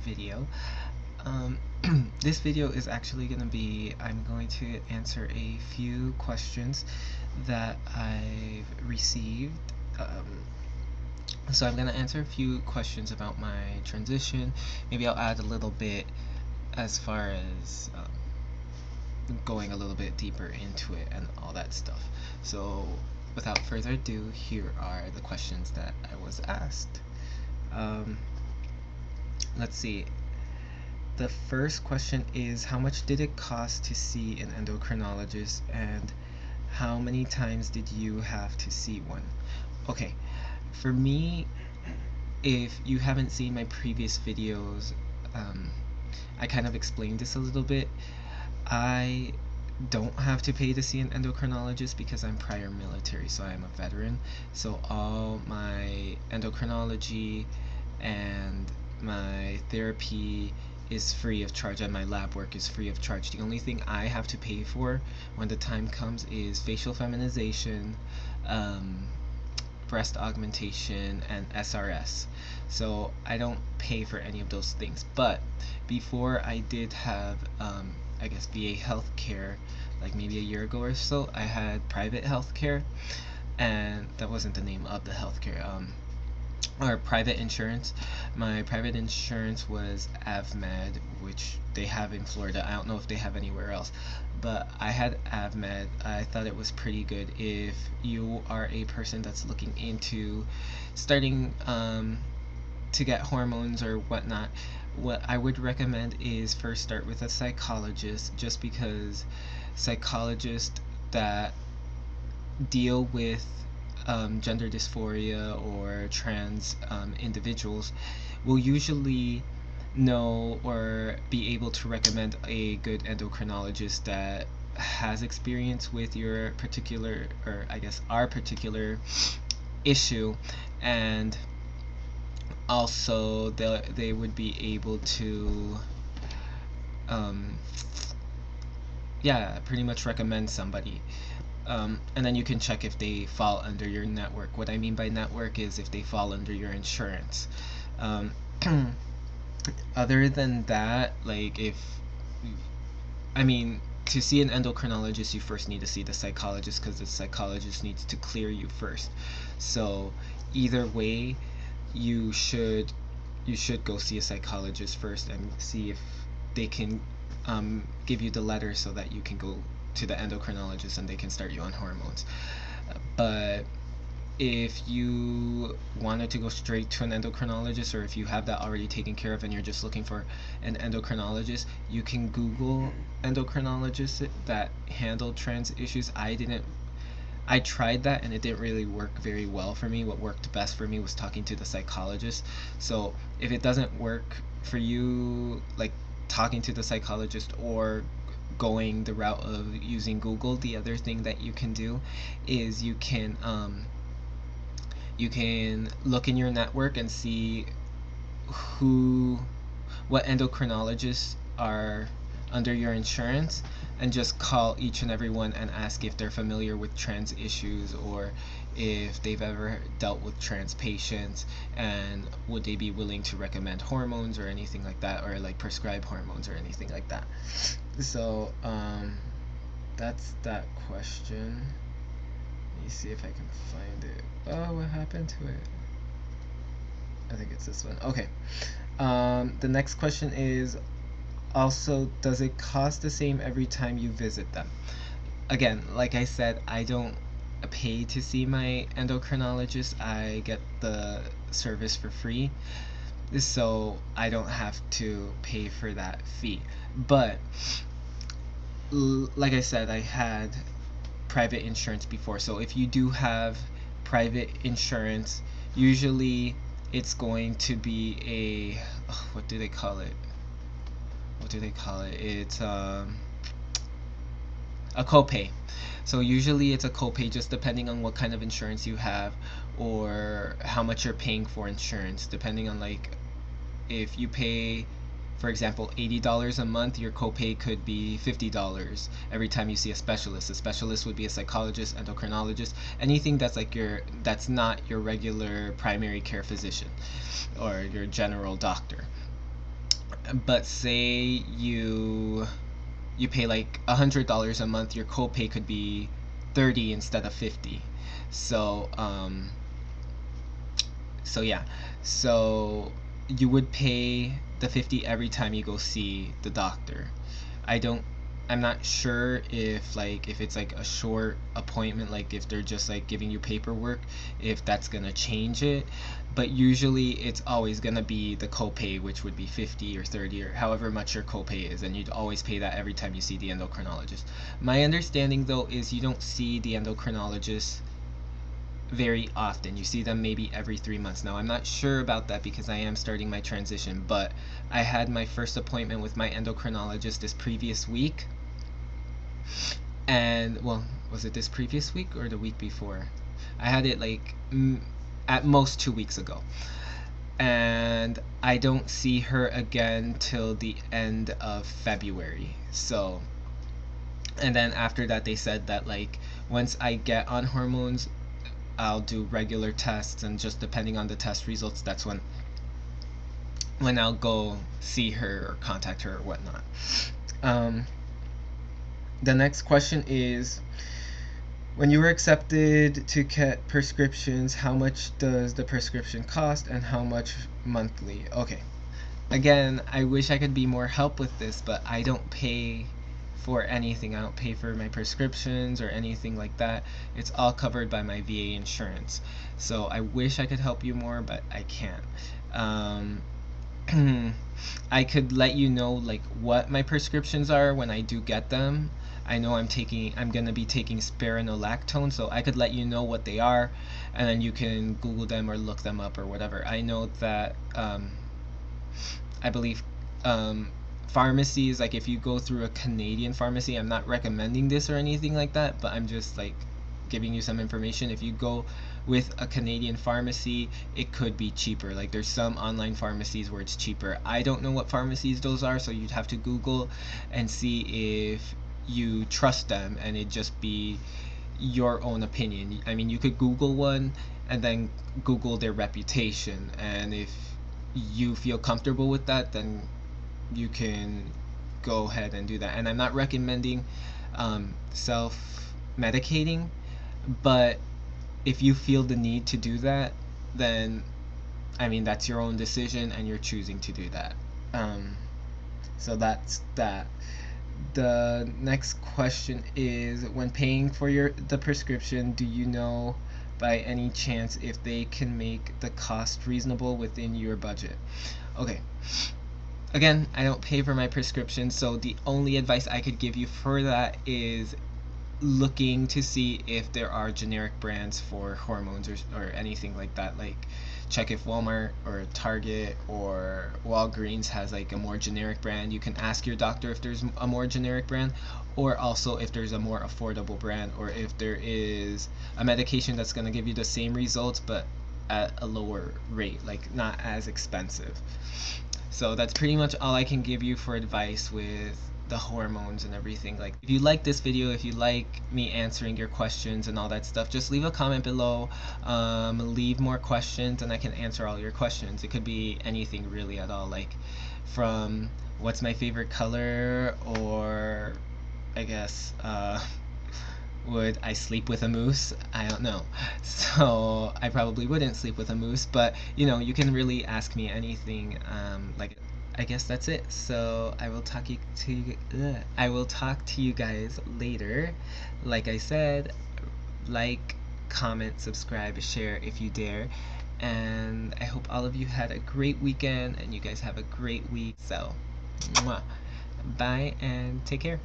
video. Um, this video is actually going to be, I'm going to answer a few questions that I've received. So I'm going to answer a few questions about my transition. Maybe I'll add a little bit as far as going a little bit deeper into it and all that stuff. So without further ado, here are the questions that I was asked. Let's see. The first question is, how much did it cost to see an endocrinologist, and how many times did you have to see one? Okay, for me, if you haven't seen my previous videos, I kind of explained this a little bit. I don't have to pay to see an endocrinologist because I'm prior military, so I'm a veteran. So all my endocrinology and my therapy is free of charge, and my lab work is free of charge. The only thing I have to pay for when the time comes is facial feminization, breast augmentation, and SRS. So I don't pay for any of those things. But before, I did have I guess VA healthcare, like maybe a year ago or so. I had private healthcare, and that wasn't the name of the healthcare. Or private insurance. My private insurance was AvMed, which they have in Florida. I don't know if they have anywhere else, but I had AvMed. I thought it was pretty good. If you are a person that's looking into starting to get hormones or whatnot, what I would recommend is first start with a psychologist, just because psychologists that deal with gender dysphoria or trans individuals will usually know or be able to recommend a good endocrinologist that has experience with your particular, or I guess our particular issue, and also they would be able to yeah, pretty much recommend somebody. And then you can check if they fall under your network. What I mean by network is if they fall under your insurance. Um, Other than that, like I mean, to see an endocrinologist, you first need to see the psychologist, because the psychologist needs to clear you first. So either way, you should go see a psychologist first and see if they can give you the letter so that you can go to the endocrinologist and they can start you on hormones. But if you wanted to go straight to an endocrinologist, or if you have that already taken care of and you're just looking for an endocrinologist, you can Google endocrinologists that handle trans issues. I tried that and it didn't really work very well for me. What worked best for me was talking to the psychologist. So if it doesn't work for you, like talking to the psychologist or going the route of using Google, the other thing that you can do is you can look in your network and see what endocrinologists are under your insurance, and just call each and every one and ask if they're familiar with trans issues, or if they've ever dealt with trans patients, and would they be willing to recommend hormones or anything like that, or like prescribe hormones or anything like that. So that's that question. Let me see if I can find it. Oh, what happened to it? I think it's this one. Okay. The next question is, also, does it cost the same every time you visit them? Again, like I said, I don't pay to see my endocrinologist. I get the service for free, so I don't have to pay for that fee. But like I said, I had private insurance before. So if you do have private insurance, usually it's going to be a what do they call it? It's a copay. So usually it's a copay, just depending on what kind of insurance you have or how much you're paying for insurance. Depending on, like, if you pay, for example, $80 a month, your copay could be $50 every time you see a specialist. A specialist would be a psychologist, endocrinologist, anything that's not your regular primary care physician or your general doctor. but say you pay like $100 a month, your copay could be 30 instead of 50. So so yeah, so you would pay the 50 every time you go see the doctor. I don't I'm not sure if it's like a short appointment, like if they're just like giving you paperwork, if that's gonna change it. But usually it's always gonna be the copay, which would be 50 or 30 or however much your copay is, and you'd always pay that every time you see the endocrinologist. My understanding though is you don't see the endocrinologist very often. You see them maybe every 3 months. Now, I'm not sure about that because I am starting my transition, but I had my first appointment with my endocrinologist this previous week. And, well, was it this previous week or the week before? I had it like at most 2 weeks ago. And I don't see her again till the end of February. So, and then after that, they said that like once I get on hormones, I'll do regular tests, and just depending on the test results, that's when I'll go see her or contact her or whatnot. Um, the next question is, when you were accepted to get prescriptions, how much does the prescription cost and how much monthly? Okay. Again, I wish I could be more help with this, but I don't pay for anything. I don't pay for my prescriptions or anything like that. It's all covered by my VA insurance. So I wish I could help you more, but I can't. Um, I could let you know like what my prescriptions are when I do get them. I know I'm gonna be taking spironolactone, so I could let you know what they are, and then you can Google them or look them up or whatever. I know that I believe pharmacies, like if you go through a Canadian pharmacy, I'm not recommending this or anything like that, but I'm just like giving you some information. If you go with a Canadian pharmacy, it could be cheaper. Like there's some online pharmacies where it's cheaper. I don't know what pharmacies those are, so you'd have to Google and see if you trust them, and it just be your own opinion. I mean, you could Google one and then Google their reputation, and if you feel comfortable with that, then you can go ahead and do that. And I'm not recommending self medicating, but if you feel the need to do that, then I mean, that's your own decision and you're choosing to do that. Um, so that's that. The next question is, when paying for the prescription, do you know by any chance if they can make the cost reasonable within your budget? Okay. Again, I don't pay for my prescription, so the only advice I could give you for that is looking to see if there are generic brands for hormones or anything like that. Like check if Walmart or Target or Walgreens has like a more generic brand. You can ask your doctor if there's a more generic brand, or also if there's a more affordable brand, or if there is a medication that's going to give you the same results but at a lower rate, like not as expensive. So that's pretty much all I can give you for advice with the hormones and everything. Like, if you like this video, if you like me answering your questions and all that stuff, just leave a comment below. Leave more questions and I can answer all your questions. It could be anything really at all, like from what's my favorite color, or I guess would I sleep with a moose? I don't know. So I probably wouldn't sleep with a moose, but you can really ask me anything. Like, I guess that's it. So I will talk to you guys later. Like I said, like, comment, subscribe, share if you dare. And I hope all of you had a great weekend and you guys have a great week. So, mwah. Bye and take care.